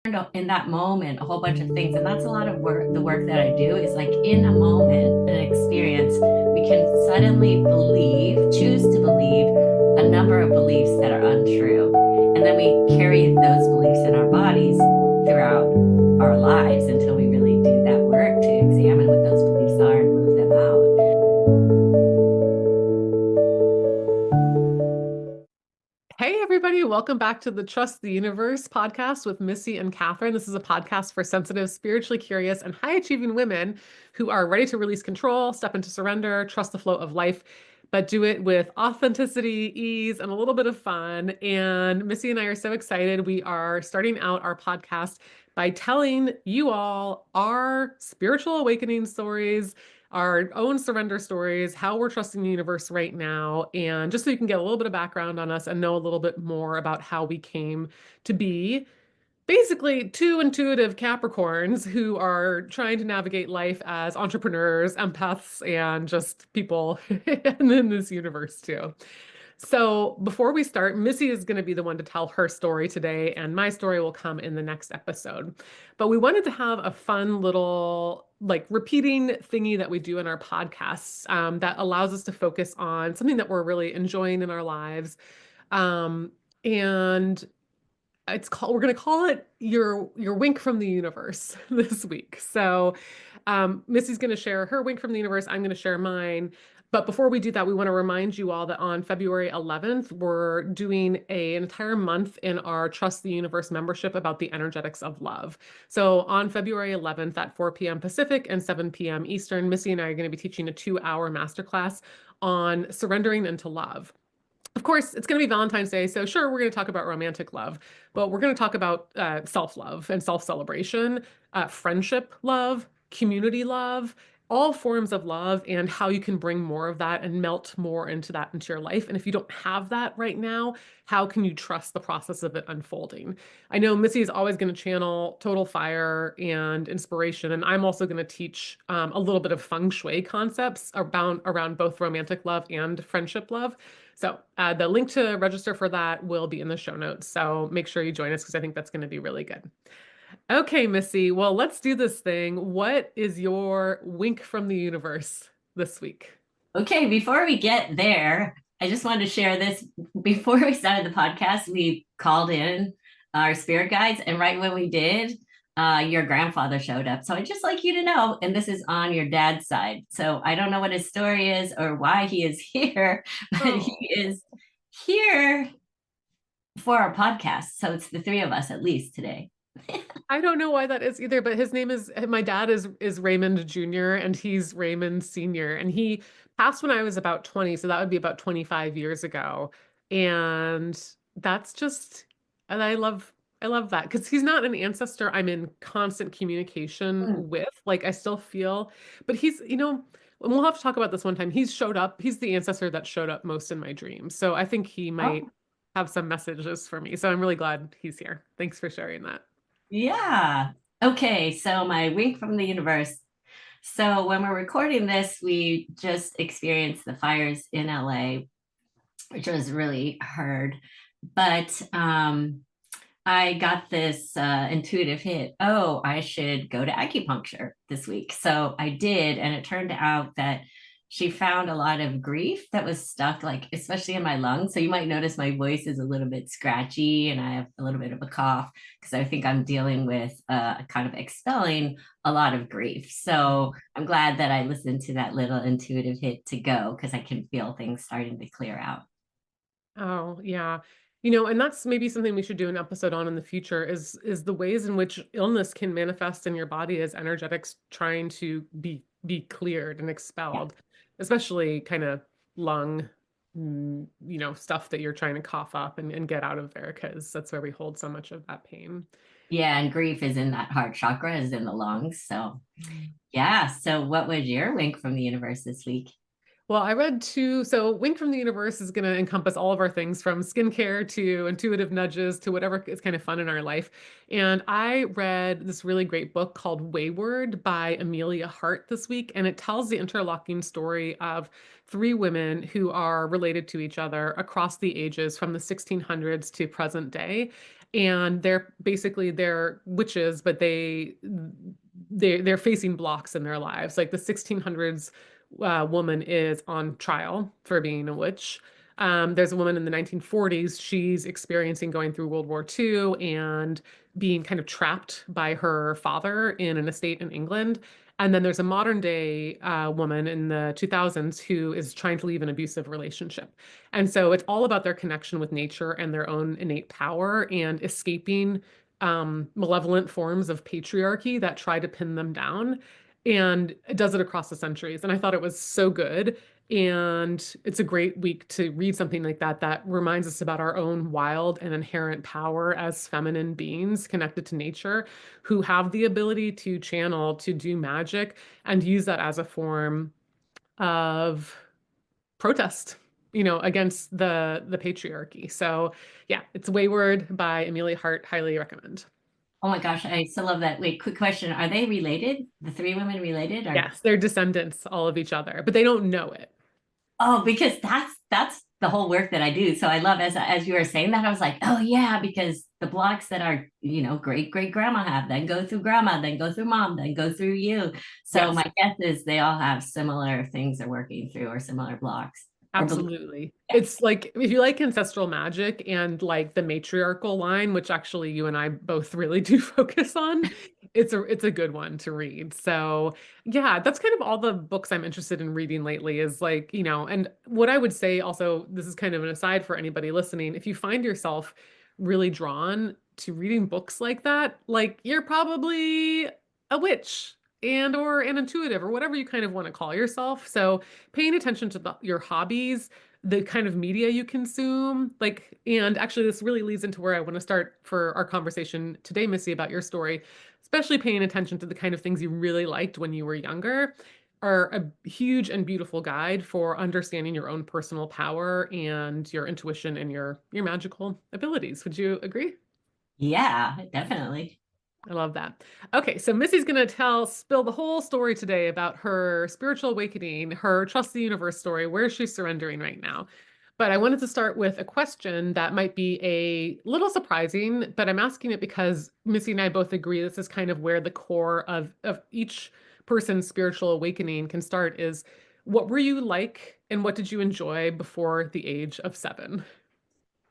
in that moment a whole bunch of things, and that's a lot of work. The work that I do is like in a moment, an experience, we can suddenly choose to believe a number of beliefs that are untrue, and then we carry those beliefs in our bodies throughout our lives until we really do that work to examine what those beliefs are and move them out. Hey, everybody, welcome back to the Trust the Universe podcast with Missy and Catherine. This is a podcast for sensitive, spiritually curious, and high achieving women who are ready to release control, step into surrender, trust the flow of life, but do it with authenticity, ease, and a little bit of fun. And Missy and I are so excited. We are starting out our podcast by telling you all our spiritual awakening stories, our own surrender stories, how we're trusting the universe right now, and just so you can get a little bit of background on us and know a little bit more about how we came to be basically two intuitive Capricorns who are trying to navigate life as entrepreneurs, empaths, and just people and in this universe too. So before we start, Missy is going to be the one to tell her story today, and my story will come in the next episode. But we wanted to have a fun little like repeating thingy that we do in our podcasts that allows us to focus on something that we're really enjoying in our lives. Um, and we're going to call it your wink from the universe this week. So Missy's going to share her wink from the universe. I'm going to share mine. But before we do that, we want to remind you all that on February 11th, we're doing an entire month in our Trust the Universe membership about the energetics of love. So on February 11th at 4 p.m. Pacific and 7 p.m. Eastern, Missy and I are going to be teaching a 2-hour masterclass on surrendering into love. Of course, it's going to be Valentine's Day, so sure, we're going to talk about romantic love, but we're going to talk about self-love and self-celebration, friendship love, community love, all forms of love, and how you can bring more of that and melt more into that into your life. And if you don't have that right now, how can you trust the process of it unfolding? I know Missy is always going to channel total fire and inspiration, and I'm also going to teach a little bit of feng shui concepts around both romantic love and friendship love. So the link to register for that will be in the show notes. So make sure you join us because I think that's going to be really good. Okay, Missy. Well, let's do this thing. What is your wink from the universe this week? Okay, before we get there, I just wanted to share this. Before we started the podcast, we called in our spirit guides, and right when we did, your grandfather showed up. So I'd just like you to know, and this is on your dad's side. So I don't know what his story is or why he is here, but he Oh, is here for our podcast. So it's the three of us at least today. I don't know why that is either, but his name is my dad is Raymond Jr. and he's Raymond Sr. and he passed when I was about 20, so that would be about 25 years ago. And that's just and I love that because he's not an ancestor I'm in constant communication Hmm. with. Like I still feel, but and we'll have to talk about this one time. He's showed up, he's the ancestor that showed up most in my dreams. So I think he might Oh, have some messages for me. So I'm really glad he's here. Thanks for sharing that. yeah. Okay, so my wink from the universe. So when we're recording this, we just experienced the fires in LA, which was really hard. But I got this intuitive hit. Oh, I should go to acupuncture this week. So I did, and it turned out that she found a lot of grief that was stuck, like especially in my lungs. So you might notice my voice is a little bit scratchy, and I have a little bit of a cough because I think I'm dealing with kind of expelling a lot of grief. So I'm glad that I listened to that little intuitive hit to go because I can feel things starting to clear out. Oh, yeah. And that's maybe something we should do an episode on in the future is the ways in which illness can manifest in your body as energetics trying to be cleared and Yeah. expelled, especially kind of lung, stuff that you're trying to cough up and get out of there because that's where we hold so much of that pain. Yeah, and grief is in that heart chakra, is in the lungs. So yeah. So what was your wink from the universe this week? Well, I read two. So, Wink from the Universe is going to encompass all of our things from skincare to intuitive nudges to whatever is kind of fun in our life. And I read this really great book called Wayward by Amelia Hart this week. And it tells the interlocking story of three women who are related to each other across the ages from the 1600s to present day. and they're witches, but they're facing blocks in their lives. Like the 1600s woman is on trial for being a witch. There's a woman in the 1940s. She's experiencing going through World War II and being kind of trapped by her father in an estate in England. And then there's a modern day woman in the 2000s who is trying to leave an abusive relationship. And so it's all about their connection with nature and their own innate power and escaping malevolent forms of patriarchy that try to pin them down. And it does it across the centuries. And I thought it was so good. And it's a great week to read something like that that reminds us about our own wild and inherent power as feminine beings connected to nature who have the ability to channel, to do magic, and use that as a form of protest, against the patriarchy. So yeah, it's Wayward by Amelia Hart. Highly recommend. Oh my gosh, I still love that. Wait, quick question. Are they related? The three women related? Or Yes, they're descendants all of each other, but they don't know it. oh, because that's the whole work that I do. So I love as you were saying that, I was like, oh yeah, because the blocks that our, great great grandma have, then go through grandma, then go through mom, then go through you. So Yes, my guess is they all have similar things they're working through or similar blocks or beliefs. absolutely. It's like if you like ancestral magic and like the matriarchal line, which actually you and I both really do focus on, it's a good one to read. So yeah, that's kind of all the books I'm interested in reading lately is like, and what I would say also, this is kind of an aside for anybody listening, if you find yourself really drawn to reading books like that, like you're probably a witch and or an intuitive or whatever you kind of want to call yourself. So paying attention to your hobbies, the kind of media you consume, like, and actually this really leads into where I want to start for our conversation today, Missy, about your story, especially paying attention to the kind of things you really liked when you were younger are a huge and beautiful guide for understanding your own personal power and your intuition and your magical abilities. Would you agree? Yeah, definitely. I love that. Okay, so Missy's going to spill the whole story today about her spiritual awakening, her trust the universe story, where she's surrendering right now. But I wanted to start with a question that might be a little surprising, but I'm asking it because Missy and I both agree this is kind of where the core of each person's spiritual awakening can start is what were you like and what did you enjoy before the age of 7?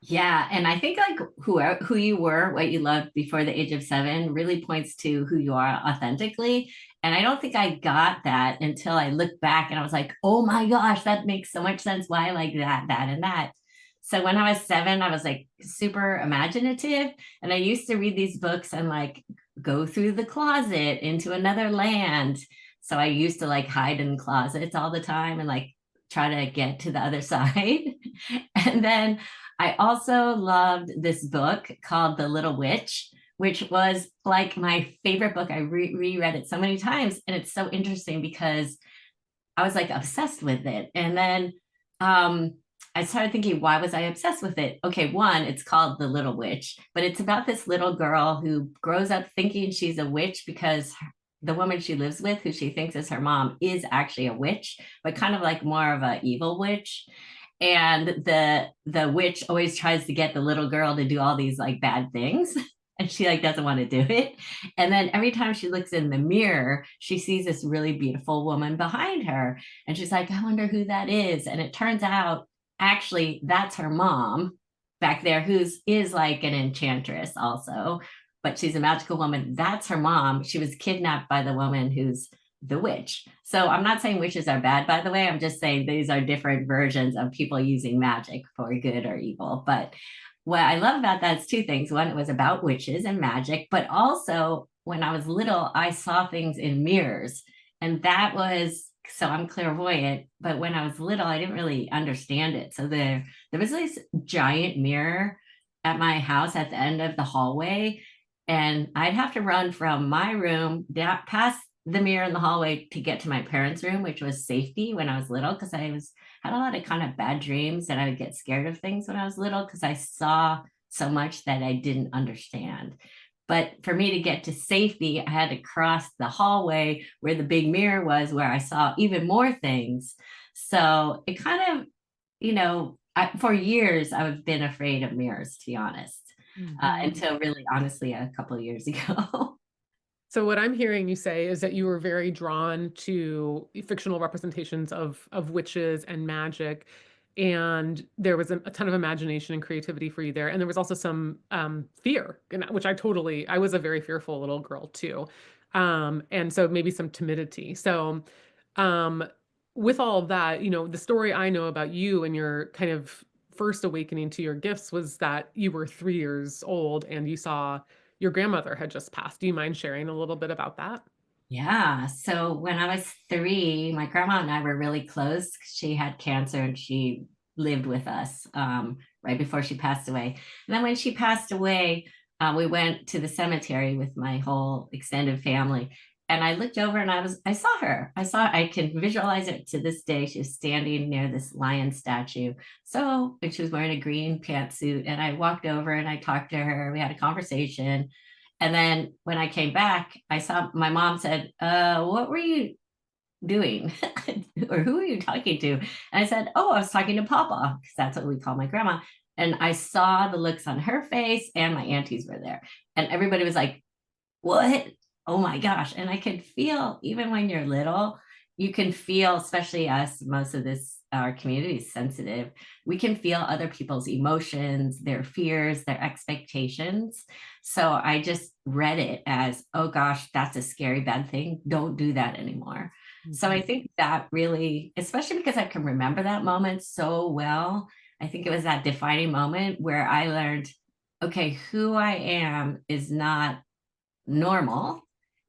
Yeah, and I think like who you were, what you loved before the age of 7 really points to who you are authentically. And I don't think I got that until I looked back and I was like, oh my gosh, that makes so much sense why I like that, that, and that. So when I was 7, I was like super imaginative, and I used to read these books and like go through the closet into another land. So I used to like hide in closets all the time and like try to get to the other side. And then I also loved this book called The Little Witch, which was like my favorite book. I reread it so many times. And it's so interesting because I was like obsessed with it. And then I started thinking, why was I obsessed with it? Okay, one, it's called The Little Witch, but it's about this little girl who grows up thinking she's a witch because the woman she lives with, who she thinks is her mom, is actually a witch, but kind of like more of an evil witch. And the witch always tries to get the little girl to do all these like bad things. And she like doesn't want to do it. And then every time she looks in the mirror, she sees this really beautiful woman behind her. And she's like, I wonder who that is. And it turns out actually that's her mom back there, who's is like an enchantress also, but she's a magical woman. That's her mom. She was kidnapped by the woman who's the witch. So I'm not saying witches are bad, by the way. I'm just saying these are different versions of people using magic for good or evil. But what I love about that is two things. One, it was about witches and magic, but also when I was little, I saw things in mirrors. And that was so I'm clairvoyant, but when I was little, I didn't really understand it. So there was this giant mirror at my house at the end of the hallway, and I'd have to run from my room down past the mirror in the hallway to get to my parents' room, which was safety when I was little, because I was had a lot of kind of bad dreams and I would get scared of things when I was little because I saw so much that I didn't understand. But for me to get to safety, I had to cross the hallway where the big mirror was, where I saw even more things. So it kind of, for years, I've been afraid of mirrors, to be honest. Mhm. until really, honestly, a couple of years ago. So what I'm hearing you say is that you were very drawn to fictional representations of witches and magic, and there was a ton of imagination and creativity for you there. And there was also some fear, which I was a very fearful little girl too. And so maybe some timidity. So um, with all of that, the story I know about you and your kind of first awakening to your gifts was that you were 3 years old and you saw your grandmother had just passed. Do you mind sharing a little bit about that? Yeah. So when I was 3, my grandma and I were really close. She had cancer and she lived with us right before she passed away. And then when she passed away, we went to the cemetery with my whole extended family. And I looked over and I saw her. I can visualize it to this day. She was standing near this lion statue. And she was wearing a green pantsuit. And I walked over and I talked to her. We had a conversation. And then when I came back, I saw my mom said, what were you doing? Or who are you talking to? And I said, oh, I was talking to Papa, because that's what we call my grandma. And I saw the looks on her face, and my aunties were there. And everybody was like, what? Oh my gosh. And I could feel, even when you're little, you can feel, especially us, most of this, our community is sensitive. We can feel other people's emotions, their fears, their expectations. So I just read it as, oh gosh, that's a scary, bad thing. Don't do that anymore. So I Mhm. think that really, especially because I can remember that moment so well, I think it was that defining moment where I learned, okay, who I am is not normal.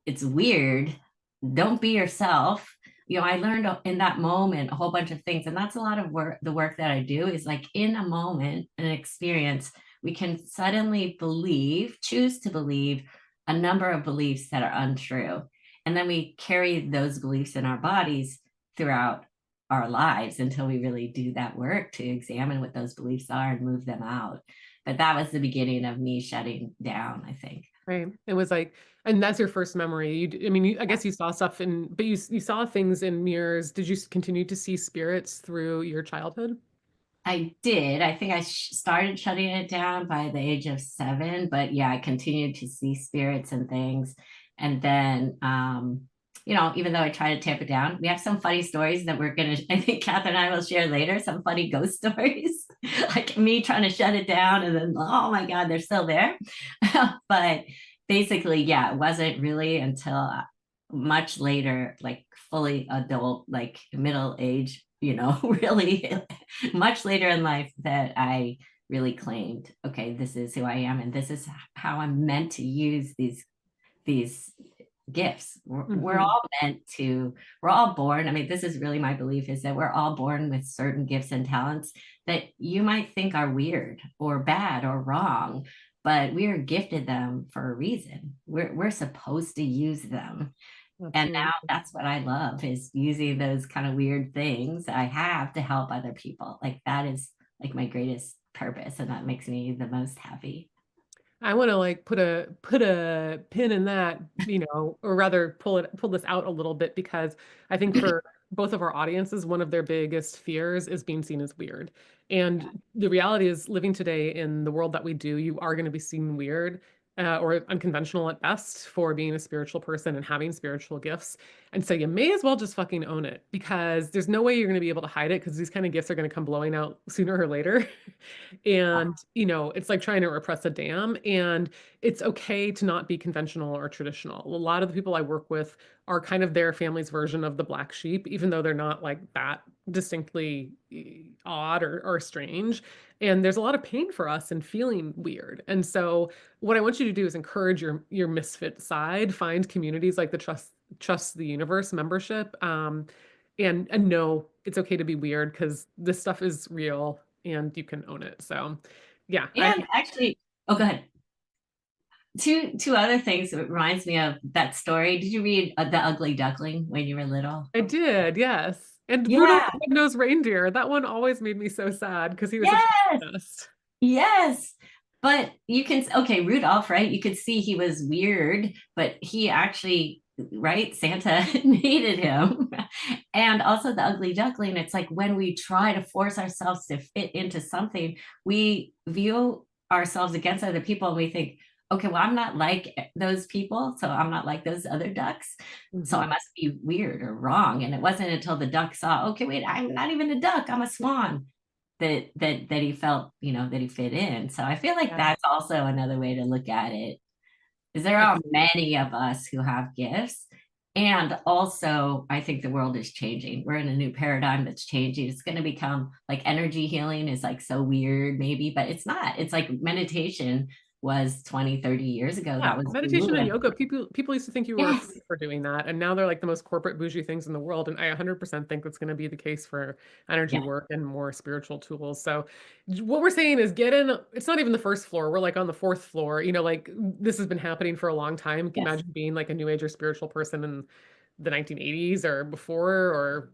It's weird. Don't be yourself. I learned in that moment a whole bunch of things. And that's a lot of work. The work that I do is like in a moment, an experience, we can suddenly choose to believe a number of beliefs that are untrue. And then we carry those beliefs in our bodies throughout our lives until we really do that work to examine what those beliefs are and move them out. But that was the beginning of me shutting down, I think. Right. It was like, and that's your first memory. I mean, I guess you saw stuff but you saw things in mirrors. Did you continue to see spirits through your childhood? I did. I think I started shutting it down by the age of 7, but yeah, I continued to see spirits and things. And then, even though I try to tamp it down, we have some funny stories that I think Catherine and I will share later, some funny ghost stories, like me trying to shut it down and then, oh my God, they're still there. But basically, yeah, it wasn't really until much later, like fully adult, like middle age, really much later in life that I really claimed, okay, this is who I am, and this is how I'm meant to use these gifts. We're Hmm. all we're all born. I mean, this is really my belief is that we're all born with certain gifts and talents that you might think are weird or bad or wrong, but we are gifted them for a reason. We're supposed to use them. And now Absolutely. that's what I love is using those kind of weird things I have to help other people. Like that is like my greatest purpose, and that makes me the most happy. I want to like put a pin in that, or rather pull this out a little bit because I think for both of our audiences, one of their biggest fears is being seen as weird. Yeah. And the reality is living today in the world that we do, you are going to be seen weird. Or unconventional at best for being a spiritual person and having spiritual gifts. And so you may as well just fucking own it because there's no way you're going to be able to hide it because these kind of gifts are going to come blowing out sooner or later. And, it's like trying to repress a dam. And it's okay to not be conventional or traditional. A lot of the people I work with are kind of their family's version of the black sheep, even though they're not like that distinctly odd or strange. And there's a lot of pain for us in feeling weird. And so what I want you to do is encourage your misfit side, find communities like the Trust the Universe membership. And know it's okay to be weird because this stuff is real and you can own it. So, yeah, And actually, oh, go ahead. Two other things that reminds me of that story. Did you read The Ugly Duckling when you were little? I did, yes. And Rudolph Yeah. the Red-Nosed Reindeer, that one always made me so sad because he was such Yes. a mess. Yes. But okay, Rudolph, right? You could see he was weird, but he actually, right? Santa needed him. And also the ugly duckling, it's like when we try to force ourselves to fit into something, we view ourselves against other people and we think, okay, well, I'm not like those people, so I'm not like those other ducks. So I Mhm. must be weird or wrong. And it wasn't until the duck saw, okay, wait, I'm not even a duck, I'm a swan, that he felt, that he fit in. So I feel like Yeah. that's also another way to look at it, is there I are many of us who have gifts. And also, I think the world is changing. We're in a new paradigm that's changing. It's going to become like energy healing is like so weird, maybe, but it's not. It's like meditation was 20, 30 years ago. Yeah, That was meditation new. and And yoga, people used to think you were a yes, freak for doing that, and now they're like the most corporate bougie things in the world. And I 100% think that's going to be the case for energy yeah, work and more spiritual tools. So what we're saying is get in. It's not even the first floor. We're like on the fourth floor. Like this has been happening for a long time. yes. Imagine being like a new age or spiritual person in the 1980s or before, or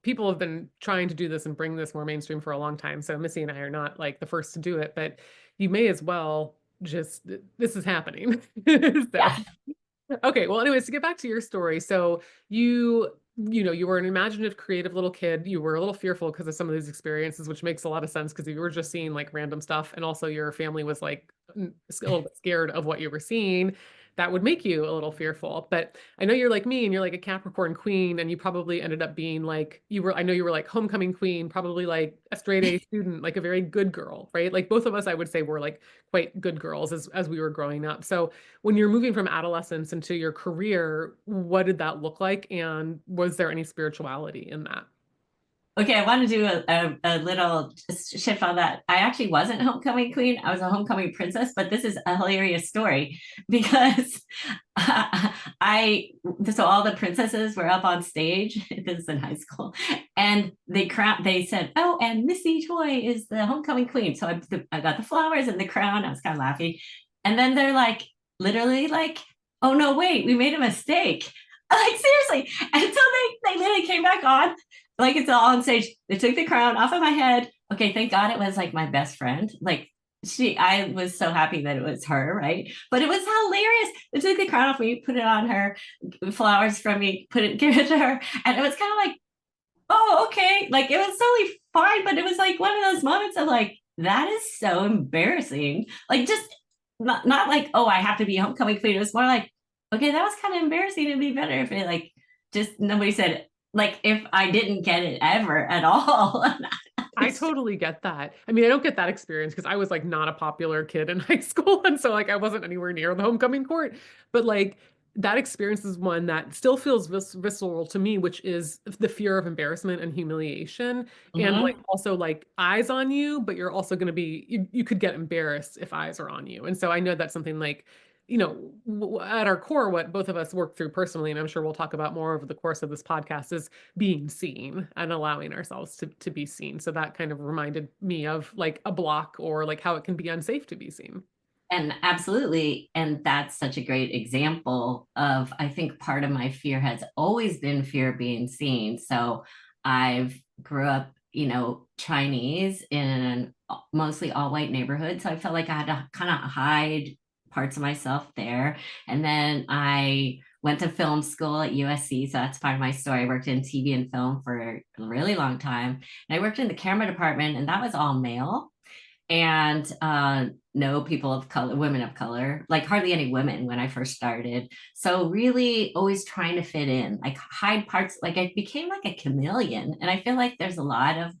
people have been trying to do this and bring this more mainstream for a long time. So Missy and I are not like the first to do it, but you may as well just this is happening. So, Yeah. okay, well, anyways, to get back to your story, so you were an imaginative, creative little kid. You were a little fearful because of some of these experiences, which makes a lot of sense because you were just seeing like random stuff, and also your family was like a little bit scared of what you were seeing. That would make you a little fearful. But I know you're like me, and you're like a Capricorn queen, and you probably ended up being like you were. I know you were like homecoming queen, probably like a straight A student, like a very good girl, right? Like both of us, I would say, were like quite good girls as we were growing up. So when you're moving from adolescence into your career, what did that look like? And was there any spirituality in that? Okay, I want to do a little shift on that. I actually wasn't homecoming queen. I was a homecoming princess, but this is a hilarious story because I so all the princesses were up on stage. This is in high school, and they said, "Oh, and Missy Toy is the homecoming queen." So I got the flowers and the crown. I was kind of laughing, and then they're like, literally like, "Oh no, wait, we made a mistake." Like seriously, and so they literally came back on like it's all on stage. They took the crown off of my head. Okay, thank God it was like my best friend. Like I was so happy that it was her, right? But it was hilarious. They took the crown off me, put it on her, flowers from me, give it to her, and it was kind of like, oh, okay. Like it was totally fine, but it was like one of those moments of like, that is so embarrassing. Like just not like, oh, I have to be homecoming queen. It was more like, okay, that was kind of embarrassing. It'd be better if it like just nobody said like if I didn't get it ever at all. I totally get that. I mean, I don't get that experience because I was like not a popular kid in high school. And so like I wasn't anywhere near the homecoming court. But like that experience is one that still feels visceral to me, which is the fear of embarrassment and humiliation. And like Mhm. also like eyes on you, but you're also going to be, you could get embarrassed if eyes are on you. And so I know that's something like, at our core, what both of us work through personally, and I'm sure we'll talk about more over the course of this podcast, is being seen and allowing ourselves to be seen. So that kind of reminded me of like a block or like how it can be unsafe to be seen. And absolutely. And that's such a great example of, I think part of my fear has always been fear of being seen. So I've grew up, Chinese in an mostly all white neighborhood. So I felt like I had to kind of hide parts of myself there. And then I went to film school at USC. So that's part of my story. I worked in TV and film for a really long time. And I worked in the camera department, and that was all male and no people of color, women of color, like hardly any women when I first started. So really always trying to fit in, like hide parts, like I became like a chameleon. And I feel like there's a lot of,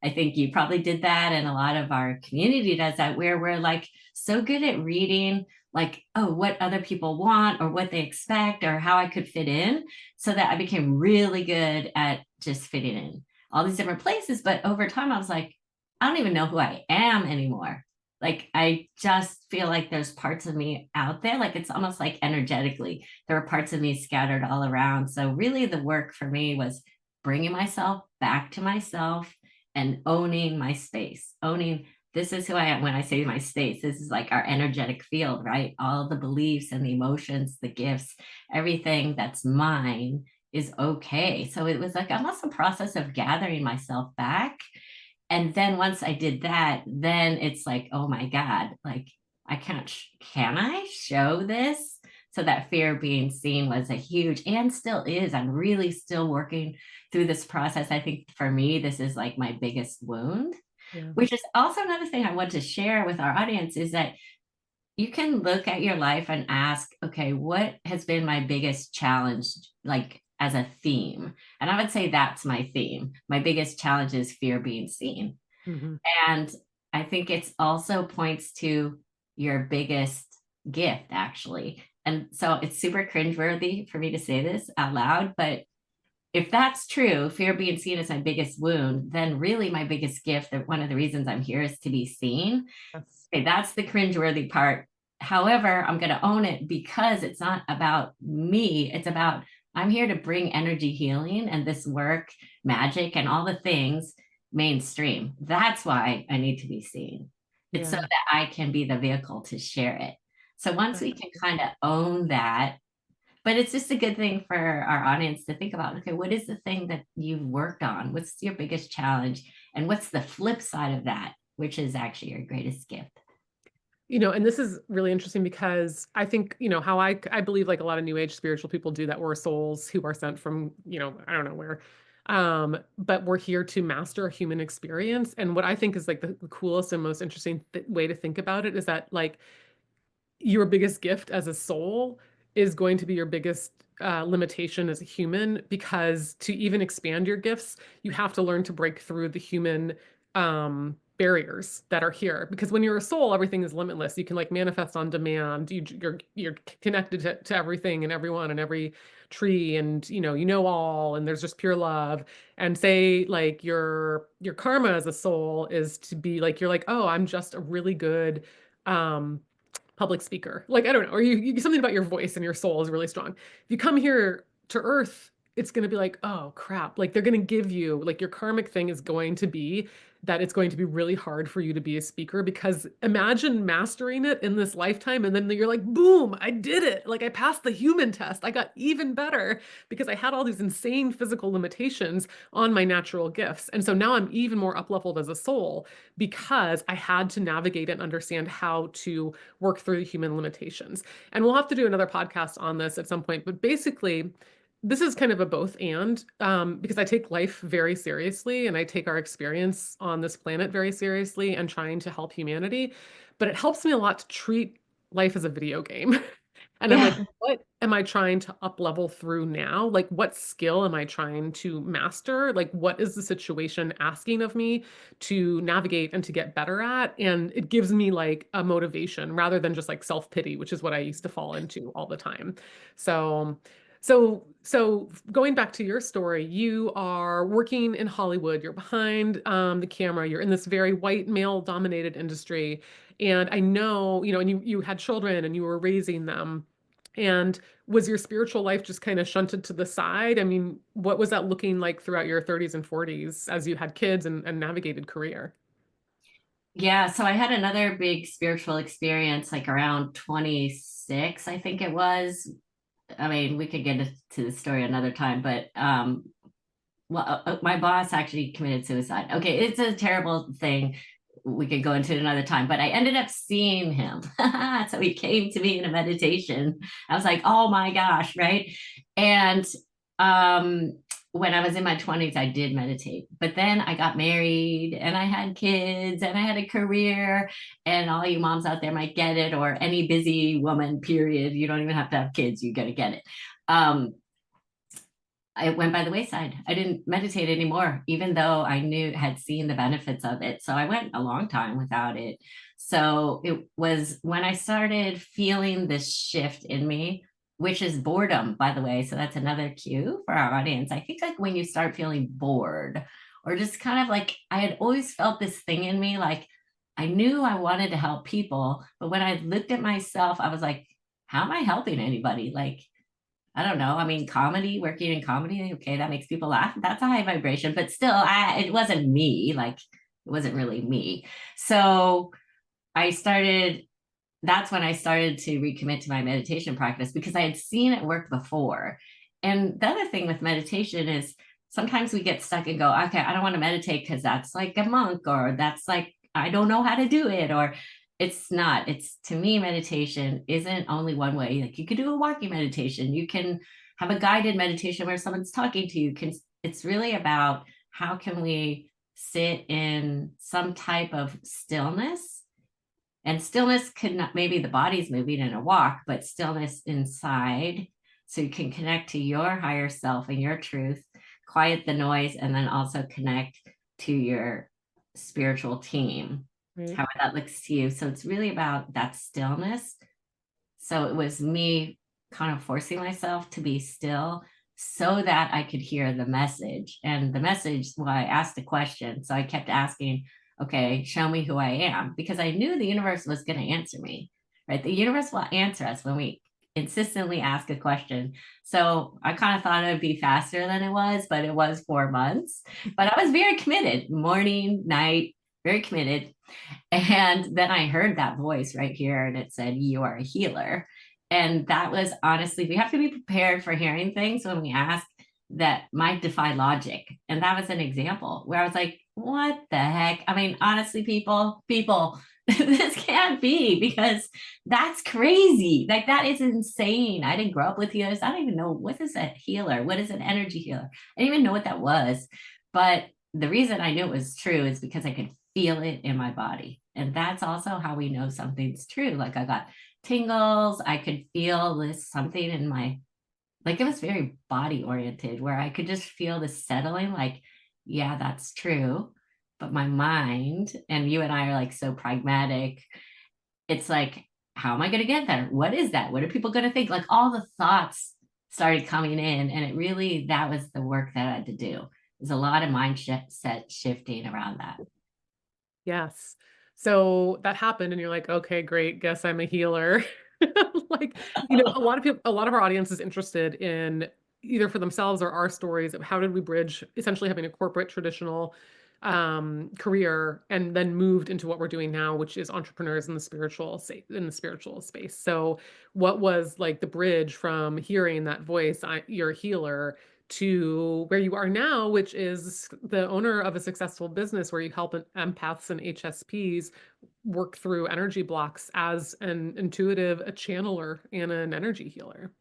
I think you probably did that, and a lot of our community does that, where we're like so good at reading, like, oh, what other people want or what they expect or how I could fit in. So that I became really good at just fitting in all these different places. But over time, I was like, I don't even know who I am anymore. Like I just feel like there's parts of me out there. Like it's almost like energetically, there were parts of me scattered all around. So really the work for me was bringing myself back to myself and owning my space, owning this is who I am. When I say my space, this is like our energetic field, right? All the beliefs and the emotions, the gifts, everything that's mine is okay. So it was like almost a process of gathering myself back, and then once I did that, then it's like, oh my God, like I can't, can I show this? So that fear of being seen was a huge, and still is. I'm really still working through this process. I think for me, this is like my biggest wound. Yeah. which is also another thing I want to share with our audience is that you can look at your life and ask, okay, what has been my biggest challenge, like as a theme? And I would say that's my theme. My biggest challenge is fear being seen. Hmm. And I think it's also points to your biggest gift, actually. And so it's super cringeworthy for me to say this out loud, but if that's true, fear being seen as my biggest wound, then really my biggest gift, that one of the reasons I'm here is to be seen. Yes. Okay, that's the cringeworthy part. However, I'm going to own it because it's not about me. It's about I'm here to bring energy healing and this work, magic, and all the things mainstream. That's why I need to be seen. It's so Yeah. that I can be the vehicle to share it. So once we can Exactly. kind of own that, but it's just a good thing for our audience to think about, okay, what is the thing that you've worked on? What's your biggest challenge? And what's the flip side of that, which is actually your greatest gift? And this is really interesting because I think, how I believe like a lot of new age spiritual people do that we're souls who are sent from, I don't know where. But we're here to master a human experience. And what I think is like the coolest and most interesting way to think about it is that like your biggest gift as a soul is going to be your biggest limitation as a human, because to even expand your gifts, you have to learn to break through the human barriers that are here. Because when you're a soul, everything is limitless. You can like manifest on demand. You're connected to everything and everyone and every tree, and you know all, and there's just pure love. And say like your karma as a soul is to be like you're like, oh, I'm just a really good um public speaker. Like, I don't know, or you something about your voice and your soul is really strong. If you come here to earth, it's going to be like, oh crap. Like they're going to give you like your karmic thing is going to be that it's going to be really hard for you to be a speaker, because imagine mastering it in this lifetime and then you're like, boom, I did it. Like I passed the human test. I got even better because I had all these insane physical limitations on my natural gifts. And so now I'm even more up leveled as a soul because I had to navigate and understand how to work through the human limitations. And we'll have to do another podcast on this at some point. But basically, this is kind of a both and, because I take life very seriously and I take our experience on this planet very seriously and trying to help humanity. But it helps me a lot to treat life as a video game. And I'm like, Yeah. what am I trying to up level through now? Like, what skill am I trying to master? Like, what is the situation asking of me to navigate and to get better at? And it gives me like a motivation rather than just like self-pity, which is what I used to fall into all the time. So, so going back to your story, you are working in Hollywood, you're behind the camera, you're in this very white male dominated industry. And I know, and you had children and you were raising them. And was your spiritual life just kind of shunted to the side? I mean, what was that looking like throughout your 30s and 40s as you had kids and navigated career? Yeah. So I had another big spiritual experience like around 26, I think it was. I mean, we could get into the story another time, but well, my boss actually committed suicide. Okay, it's a terrible thing. We could go into it another time, but I ended up seeing him. So he came to me in a meditation. I was like, oh my gosh, right? And um, when I was in my 20s, I did meditate, but then I got married and I had kids and I had a career. And all you moms out there might get it, or any busy woman, period. You don't even have to have kids, you got to get it. Um, I went by the wayside. I didn't meditate anymore, even though I had seen the benefits of it. So I went a long time without it. So it was when I started feeling this shift in me, which is boredom, by the way. So that's another cue for our audience. I think like when you start feeling bored, or just kind of like I had always felt this thing in me, like I knew I wanted to help people, but when I looked at myself, I was like, how am I helping anybody? Like, I don't know. I mean, comedy, working in comedy, okay, that makes people laugh. That's a high vibration, but still, it wasn't me. Like, it wasn't really me. So I started, that's when I started to recommit to my meditation practice because I had seen it work before. And the other thing with meditation is sometimes we get stuck and go, okay, I don't want to meditate because that's like a monk, or that's like, I don't know how to do it, or it's not. It's to me, meditation isn't only one way. Like you could do a walking meditation, you can have a guided meditation where someone's talking to you. Can It's really about how can we sit in some type of stillness. And stillness could not, maybe the body's moving in a walk, but stillness inside. So you can connect to your higher self and your truth, quiet the noise, and then also connect to your spiritual team, Right. however that looks to you. So it's really about that stillness. So it was me kind of forcing myself to be still so that I could hear the message. And the message, well, I asked a question. So I kept asking, okay, show me who I am, because I knew the universe was going to answer me, right? The universe will answer us when we insistently ask a question. So I kind of thought it would be faster than it was, but it was 4 months. But I was very committed, morning, night, very committed. And then I heard that voice right here, and it said, "You are a healer." And that was honestly, we have to be prepared for hearing things when we ask that might defy logic. And that was an example where I was like, what the heck? I mean, honestly, people, this can't be, because that's crazy. Like, that is insane. I didn't grow up with healers. I don't even know, what is a healer? What is an energy healer? I didn't even know what that was. But the reason I knew it was true is because I could feel it in my body. And that's also how we know something's true. Like, I got tingles, I could feel this something in my, like, it was very body oriented, where I could just feel the settling, like, yeah, that's true. But my mind, and you and I are like so pragmatic, it's like, how am I going to get there? What is that? What are people going to think? Like, all the thoughts started coming in. And it really, that was the work that I had to do. There's a lot of mindset shifting around that. Yes. So that happened and you're like, okay, great. Guess I'm a healer. Like, a lot of people, a lot of our audience is interested in either for themselves or our stories of how did we bridge essentially having a corporate traditional career and then moved into what we're doing now, which is entrepreneurs in the spiritual space. So what was like the bridge from hearing that voice, you're a healer, to where you are now, which is the owner of a successful business where you help empaths and HSPs work through energy blocks as an intuitive, a channeler, and an energy healer.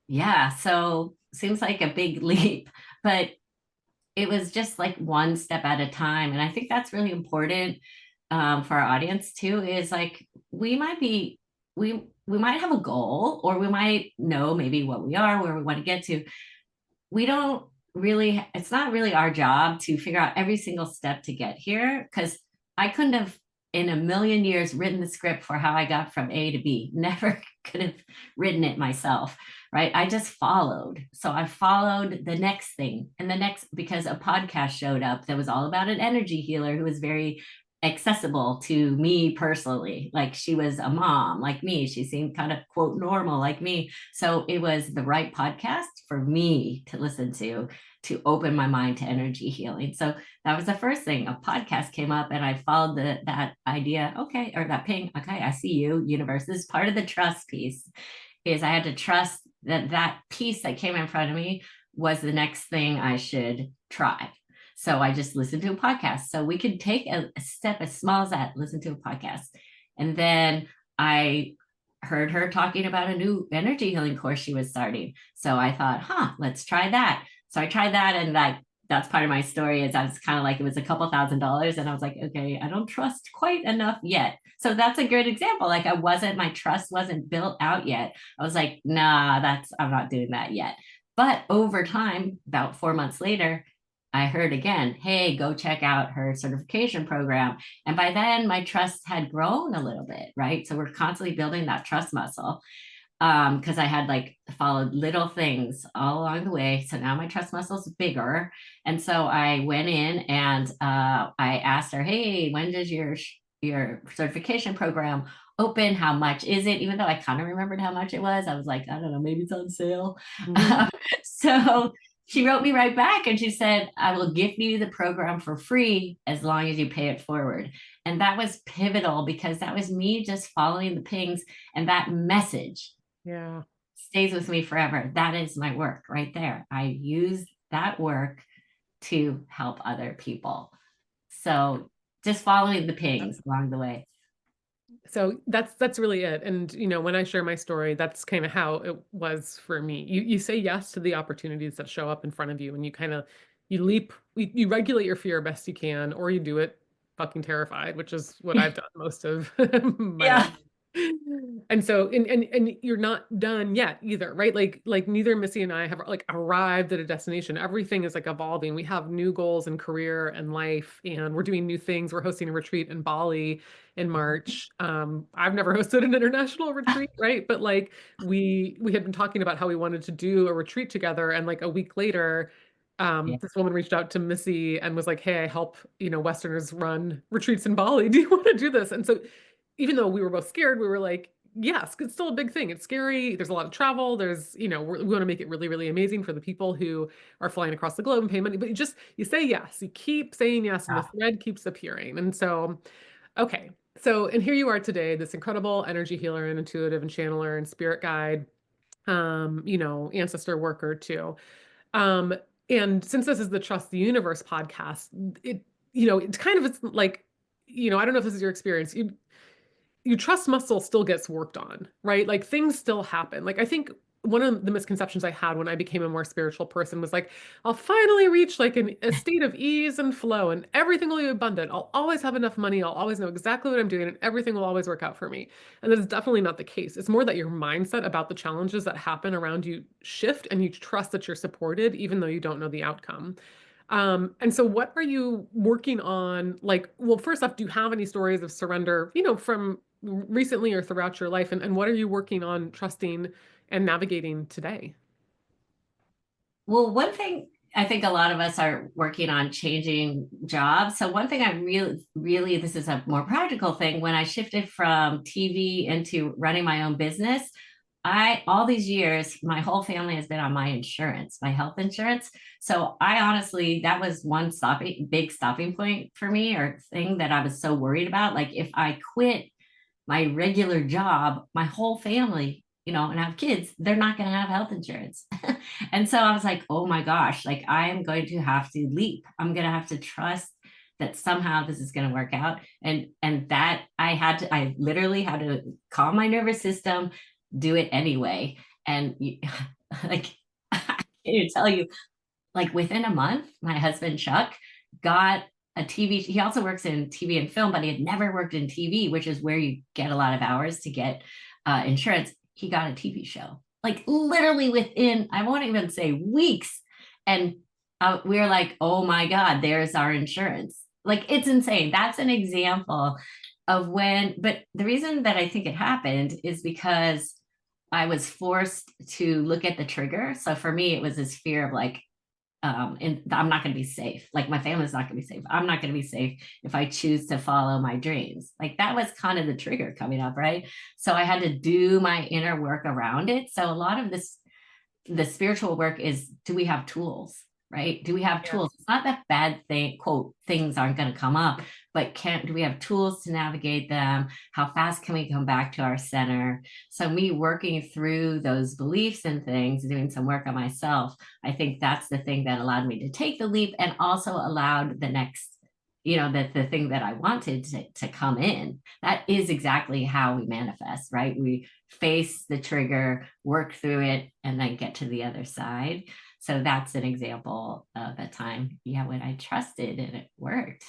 Yeah. So seems like a big leap, but it was just like one step at a time. And I think that's really important, for our audience too, is like, we might have a goal, or we might know maybe what we are, where we want to get to. We don't really, it's not really our job to figure out every single step to get here, because I couldn't have in a million years written the script for how I got from A to B. Never could have written it myself, right? I just followed. So I followed the next thing and the next, because a podcast showed up that was all about an energy healer who was very accessible to me personally. Like, she was a mom like me. She seemed kind of quote normal like me. So it was the right podcast for me to listen to open my mind to energy healing. So that was the first thing. A podcast came up and I followed that idea. Okay, or that ping. Okay, I see you, universe. This is part of the trust piece, is I had to trust that that piece that came in front of me was the next thing I should try. So I just listened to a podcast. So we could take a step as small as that, listen to a podcast. And then I heard her talking about a new energy healing course she was starting. So I thought, let's try that. So I tried that, and that's part of my story, is I was kind of like, it was a couple $1,000s, and I was like, okay, I don't trust quite enough yet. So that's a good example. Like, my trust wasn't built out yet. I was like, nah, I'm not doing that yet. But over time, about 4 months later, I heard again, hey, go check out her certification program. And by then my trust had grown a little bit, right? So we're constantly building that trust muscle, because I had like followed little things all along the way. So now my trust muscle is bigger. And so I went in and I asked her, hey, when does your certification program open? How much is it? Even though I kind of remembered how much it was, I was like, I don't know, maybe it's on sale. Mhm. So she wrote me right back and she said, I will give you the program for free as long as you pay it forward. And that was pivotal, because that was me just following the pings, and that message Yeah. stays with me forever. That is my work right there. I use that work to help other people. So just following the pings along the way. So that's really it. And when I share my story, that's kind of how it was for me. You say yes to the opportunities that show up in front of you, and you kind of you leap, you regulate your fear best you can, or you do it fucking terrified, which is what I've done most of my life. Yeah. And so, and you're not done yet either, right? Like neither Missy and I have like arrived at a destination. Everything is like evolving. We have new goals in career and life, and we're doing new things. We're hosting a retreat in Bali in March. I've never hosted an international retreat, right? But like we had been talking about how we wanted to do a retreat together, and like a week later, Yeah. this woman reached out to Missy and was like, "Hey, I help, Westerners run retreats in Bali. Do you want to do this?" And so, even though we were both scared, we were like, "Yes, it's still a big thing. It's scary. There's a lot of travel. We want to make it really, really amazing for the people who are flying across the globe and pay money." But you say yes. You keep saying yes, and the thread keeps appearing. And so, okay. So, and here you are today, this incredible energy healer and intuitive and channeler and spirit guide, ancestor worker too. Um, and since this is the Trust the Universe podcast, it's kind of, it's like, I don't know if this is your experience. Your trust muscle still gets worked on, right? Like things still happen. Like I think one of the misconceptions I had when I became a more spiritual person was like, I'll finally reach like a state of ease and flow and everything will be abundant. I'll always have enough money. I'll always know exactly what I'm doing and everything will always work out for me. And that is definitely not the case. It's more that your mindset about the challenges that happen around you shift and you trust that you're supported, even though you don't know the outcome. And so what are you working on? Like, well, first off, do you have any stories of surrender, from recently or throughout your life? And what are you working on trusting and navigating today? Well, one thing I think a lot of us are working on changing jobs. So one thing I really, this is a more practical thing. When I shifted from TV into running my own business, all these years, my whole family has been on my insurance, my health insurance. So I honestly, that was one big stopping point for me, or thing that I was so worried about. Like if I quit my regular job, my whole family, and have kids, they're not going to have health insurance. And so I was like, oh my gosh, like I am going to have to leap. I'm going to have to trust that somehow this is going to work out. And that I literally had to calm my nervous system, do it anyway. And like, I can't even tell you, like within a month, my husband Chuck got a TV. He also works in TV and film, but he had never worked in TV, which is where you get a lot of hours to get insurance. He got a TV show, like literally within, I won't even say weeks. And we were like, oh my God, there's our insurance. Like it's insane. That's an example of but the reason that I think it happened is because I was forced to look at the trigger. So for me, it was this fear of like, and I'm not going to be safe. Like my family's not going to be safe. I'm not going to be safe if I choose to follow my dreams. Like that was kind of the trigger coming up, right? So I had to do my inner work around it. So a lot of the spiritual work is, do we have tools? Right? Do we have Yeah. tools? It's not that bad thing, quote, things aren't going to come up, but do we have tools to navigate them? How fast can we come back to our center? So me working through those beliefs and things, doing some work on myself, I think that's the thing that allowed me to take the leap and also allowed the next, that the thing that I wanted to come in. That is exactly how we manifest, right? We face the trigger, work through it, and then get to the other side. So that's an example of a time, when I trusted and it worked.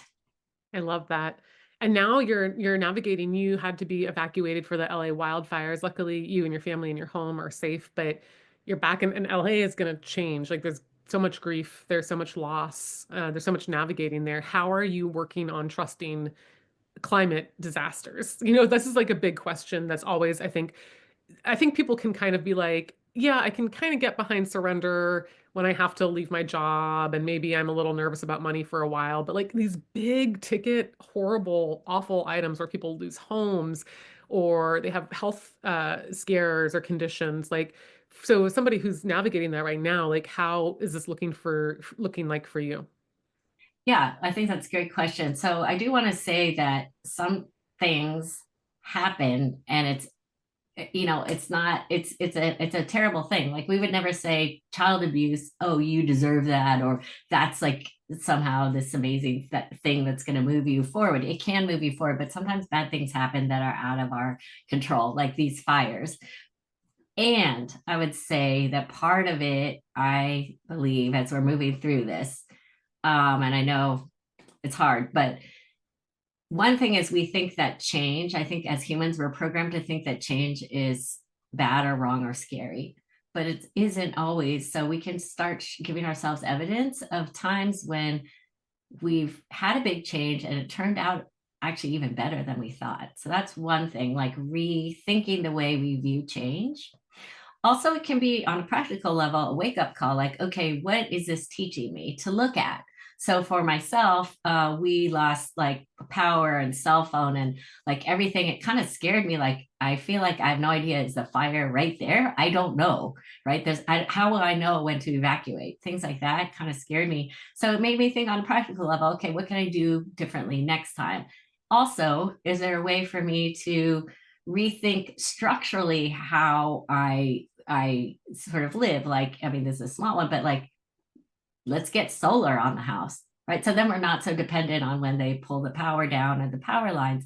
I love that. And now you're navigating. You had to be evacuated for the LA wildfires. Luckily, you and your family and your home are safe, but you're back and LA is going to change. Like there's so much grief, there's so much loss, there's so much navigating there. How are you working on trusting climate disasters? This is like a big question that's always, I think people can kind of be like, yeah, I can kind of get behind surrender when I have to leave my job and maybe I'm a little nervous about money for a while, but like these big ticket, horrible, awful items where people lose homes or they have health scares or conditions, like, so somebody who's navigating that right now, like how is this looking like for you? Yeah, I think that's a great question. So I do want to say that some things happen and it's not, it's a terrible thing. Like we would never say child abuse, oh, you deserve that, or that's like somehow this amazing thing that's going to move you forward. It can move you forward, but sometimes bad things happen that are out of our control, like these fires. And I would say that part of it, I believe, as we're moving through this, And I know it's hard, but one thing is we think that change, I think as humans, we're programmed to think that change is bad or wrong or scary, but it isn't always. So we can start giving ourselves evidence of times when we've had a big change and it turned out actually even better than we thought. So that's one thing, like rethinking the way we view change. Also, it can be on a practical level, a wake up call like, okay, what is this teaching me to look at? So for myself, we lost like power and cell phone and like everything. It kind of scared me. Like, I feel like I have no idea. Is the fire right there? I don't know. Right. How will I know when to evacuate? Things like that kind of scared me. So it made me think on a practical level, okay, what can I do differently next time? Also, is there a way for me to rethink structurally how I sort of live? Like, I mean, this is a small one, but like, let's get solar on the house, right? So then we're not so dependent on when they pull the power down and the power lines.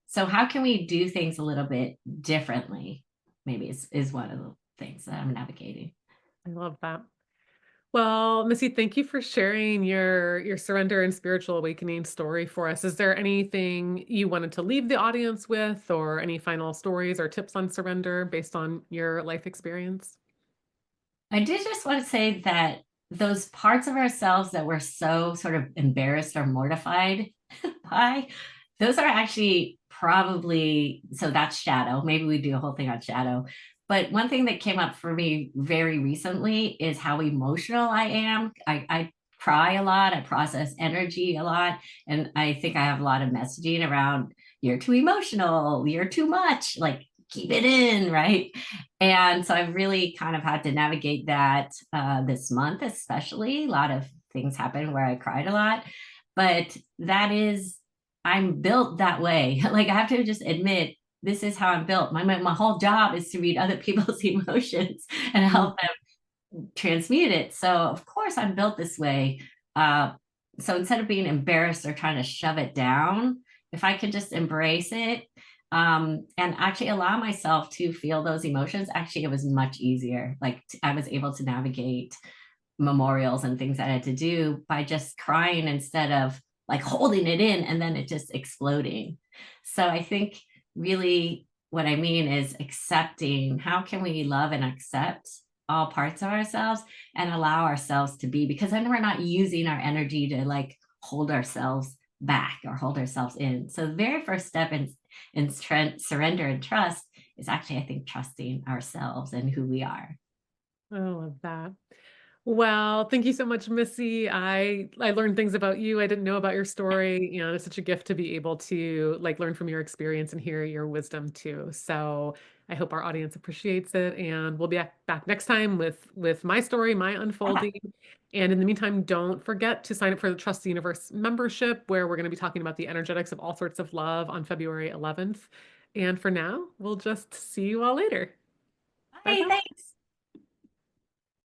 So how can we do things a little bit differently? Maybe is one of the things that I'm navigating. I love that. Well, Missy, thank you for sharing your surrender and spiritual awakening story for us. Is there anything you wanted to leave the audience with, or any final stories or tips on surrender based on your life experience? I did just want to say that those parts of ourselves that we're so sort of embarrassed or mortified by, those are actually probably, so that's shadow. Maybe we do a whole thing on shadow. But one thing that came up for me very recently is how emotional I am. I cry a lot, I process energy a lot. And I think I have a lot of messaging around you're too emotional, you're too much, like keep it in, right? And so I've really kind of had to navigate that this month, especially. A lot of things happened where I cried a lot, but that is, I'm built that way. Like I have to just admit, this is how I'm built. My whole job is to read other people's emotions and Mm. help them transmute it. So of course I'm built this way. Uh, so instead of being embarrassed or trying to shove it down, if I could just embrace it, and actually allow myself to feel those emotions, actually it was much easier. Like I was able to navigate memorials and things I had to do by just crying instead of like holding it in and then it just exploding. So I think really what I mean is accepting, how can we love and accept all parts of ourselves and allow ourselves to be, because then we're not using our energy to like hold ourselves back or hold ourselves in. So the very first step in surrender and trust is actually, I think, trusting ourselves and who we are. I love that. Well, thank you so much, Missy. I learned things about you I didn't know about your story. You know, it's such a gift to be able to like learn from your experience and hear your wisdom too. So I hope our audience appreciates it, and we'll be back next time with my story, my unfolding. And in the meantime, don't forget to sign up for the Trust the Universe membership, where we're going to be talking about the energetics of all sorts of love on February 11th. And for now, we'll just see you all later. Bye Hey, bye. thanks.